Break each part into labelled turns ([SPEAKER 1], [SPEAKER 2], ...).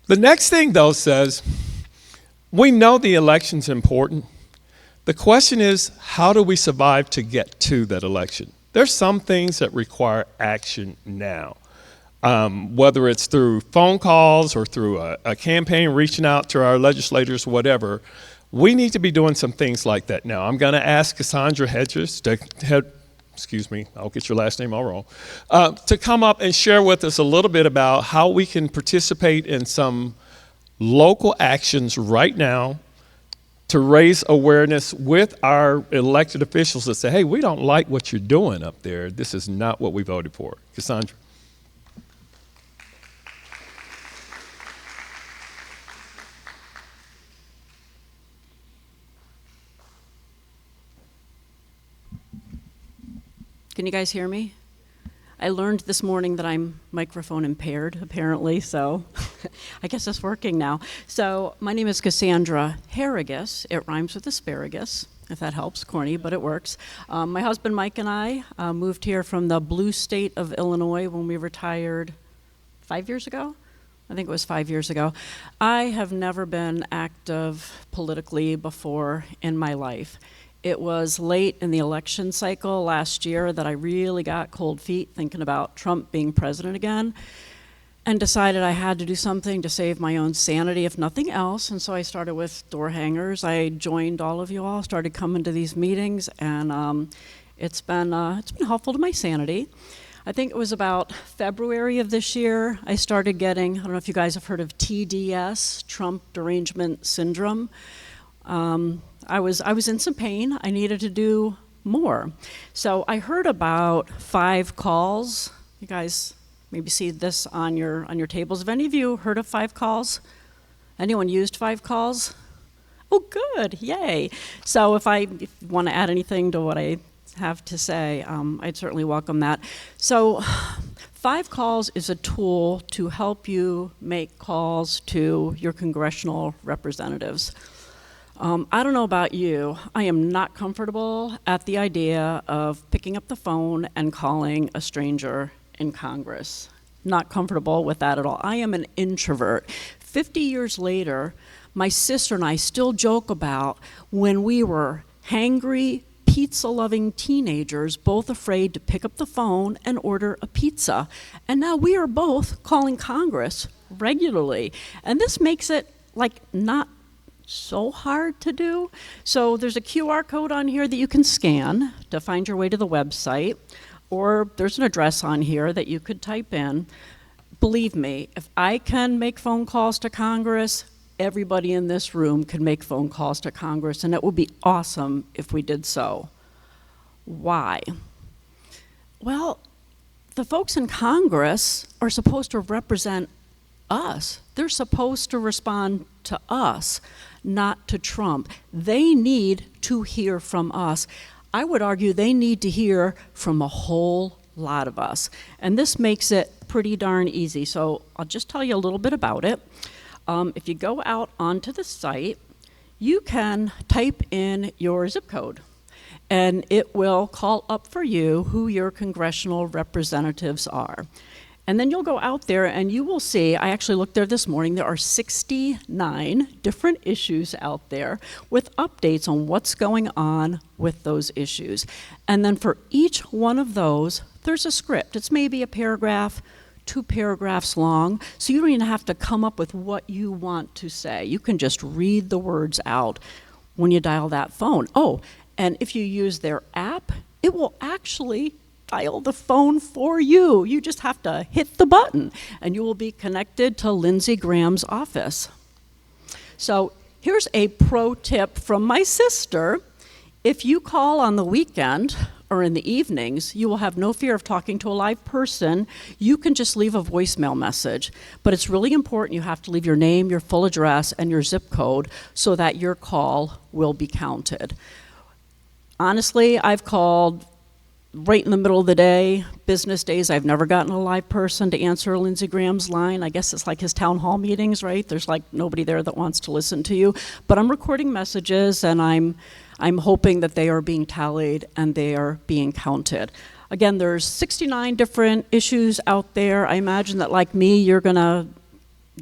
[SPEAKER 1] The next thing, though, says, we know the election's important. The question is, how do we survive to get to that election? There's some things that require action now, whether it's through phone calls or through a campaign reaching out to our legislators, whatever. We need to be doing some things like that now. I'm going to ask Cassandra Hedges, excuse me, I'll get your last name all wrong, to come up and share with us a little bit about how we can participate in some local actions right now to raise awareness with our elected officials that say, hey, we don't like what you're doing up there. This is not what we voted for. Cassandra.
[SPEAKER 2] Can you guys hear me? I learned this morning that I'm microphone impaired, apparently, so I guess it's working now. So my name is Cassandra Harrigus. It rhymes with asparagus, if that helps, corny, but it works. My husband Mike and I moved here from the blue state of Illinois when we retired 5 years ago. I think it was 5 years ago. I have never been active politically before in my life. It was late in the election cycle last year that I really got cold feet thinking about Trump being president again, and decided I had to do something to save my own sanity, if nothing else. And so I started with door hangers. I joined all of you all, started coming to these meetings, and it's been helpful to my sanity. I think it was about February of this year, I started getting, I don't know if you guys have heard of TDS, Trump Derangement Syndrome. I was in some pain. I needed to do more. So I heard about 5 calls. You guys maybe see this on your tables. Have any of you heard of 5 calls? Anyone used 5 calls? Oh, good, yay. So if you want to add anything to what I have to say, I'd certainly welcome that. So 5 calls is a tool to help you make calls to your congressional representatives. I don't know about you, I am not comfortable at the idea of picking up the phone and calling a stranger in Congress. Not comfortable with that at all. I am an introvert. 50 years later, my sister and I still joke about when we were hangry, pizza-loving teenagers, both afraid to pick up the phone and order a pizza. And now we are both calling Congress regularly. And this makes it not so hard to do. So there's a QR code on here that you can scan to find your way to the website, or there's an address on here that you could type in. Believe me, if I can make phone calls to Congress, everybody in this room can make phone calls to Congress, and it would be awesome if we did so. Why? Well, the folks in Congress are supposed to represent us. They're supposed to respond to us, not to Trump. They need to hear from us. I would argue they need to hear from a whole lot of us. And this makes it pretty darn easy. So I'll just tell you a little bit about it. If you go out onto the site, you can type in your zip code, and it will call up for you who your congressional representatives are. And then you'll go out there and you will see, I actually looked there this morning, there are 69 different issues out there with updates on what's going on with those issues. And then for each one of those, there's a script. It's maybe a paragraph, 2 paragraphs long, so you don't even have to come up with what you want to say. You can just read the words out when you dial that phone. Oh, and if you use their app, it will actually dial the phone for you. You just have to hit the button and you will be connected to Lindsey Graham's office. So here's a pro tip from my sister. If you call on the weekend or in the evenings, you will have no fear of talking to a live person. You can just leave a voicemail message. But it's really important you have to leave your name, your full address, and your zip code so that your call will be counted. Honestly, I've called right in the middle of the day, business days. I've never gotten a live person to answer Lindsey Graham's line. I guess it's like his town hall meetings, right? There's nobody there that wants to listen to you. But I'm recording messages, and I'm hoping that they are being tallied and they are being counted. Again, there's 69 different issues out there. I imagine that, like me, you're gonna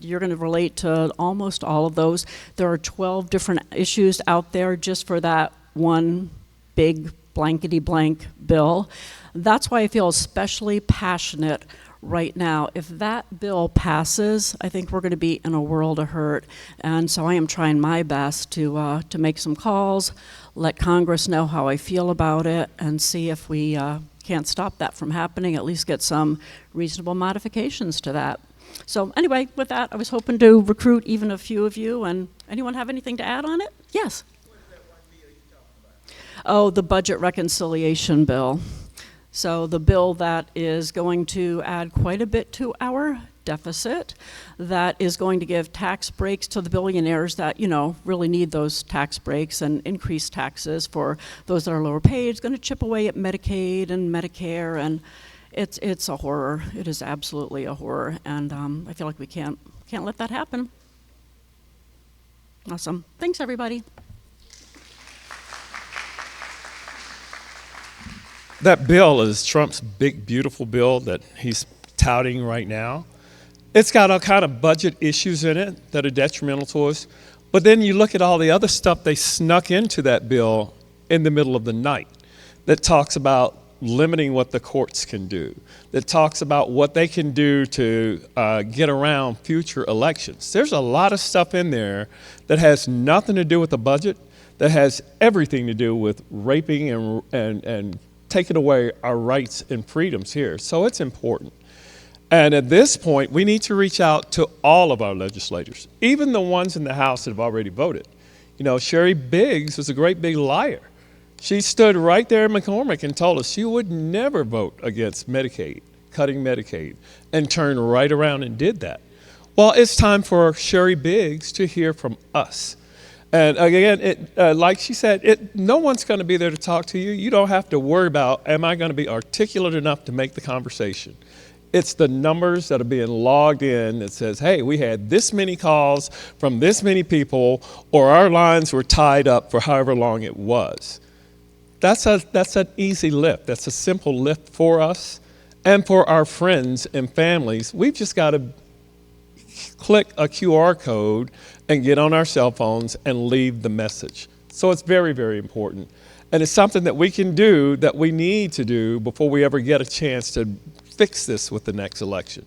[SPEAKER 2] you're going to relate to almost all of those. There are 12 different issues out there just for that one big blankety blank bill. That's why I feel especially passionate right now. If that bill passes, I think we're going to be in a world of hurt. And so I am trying my best to make some calls, let Congress know how I feel about it, and see if we can't stop that from happening, at least get some reasonable modifications to that. So anyway, with that, I was hoping to recruit even a few of you. And anyone have anything to add on it? Yes.
[SPEAKER 3] What is that one bill you talking about?
[SPEAKER 2] Oh, the budget reconciliation bill. So the bill that is going to add quite a bit to our deficit, that is going to give tax breaks to the billionaires that, you know, really need those tax breaks, and increase taxes for those that are lower paid. It's going to chip away at Medicaid and Medicare, and it's a horror. It is absolutely a horror, and I feel like we can't let that happen. Awesome. Thanks, everybody.
[SPEAKER 1] That bill is Trump's big, beautiful bill that he's touting right now. It's got all kind of budget issues in it that are detrimental to us. But then you look at all the other stuff they snuck into that bill in the middle of the night that talks about limiting what the courts can do, that talks about what they can do to get around future elections. There's a lot of stuff in there that has nothing to do with the budget, that has everything to do with raping and taking away our rights and freedoms here. So it's important. And at this point, we need to reach out to all of our legislators, even the ones in the House that have already voted. You know, Sherry Biggs was a great big liar. She stood right there in McCormick and told us she would never vote against Medicaid, cutting Medicaid, and turned right around and did that. Well, it's time for Sherry Biggs to hear from us. And again, like she said, no one's going to be there to talk to you. You don't have to worry about, am I going to be articulate enough to make the conversation? It's the numbers that are being logged in that says, hey, we had this many calls from this many people, or our lines were tied up for however long it was. That's an easy lift. That's a simple lift for us and for our friends and families. We've just got to click a QR code and get on our cell phones and leave the message. So it's very, very important. And it's something that we can do, that we need to do before we ever get a chance to fix this with the next election.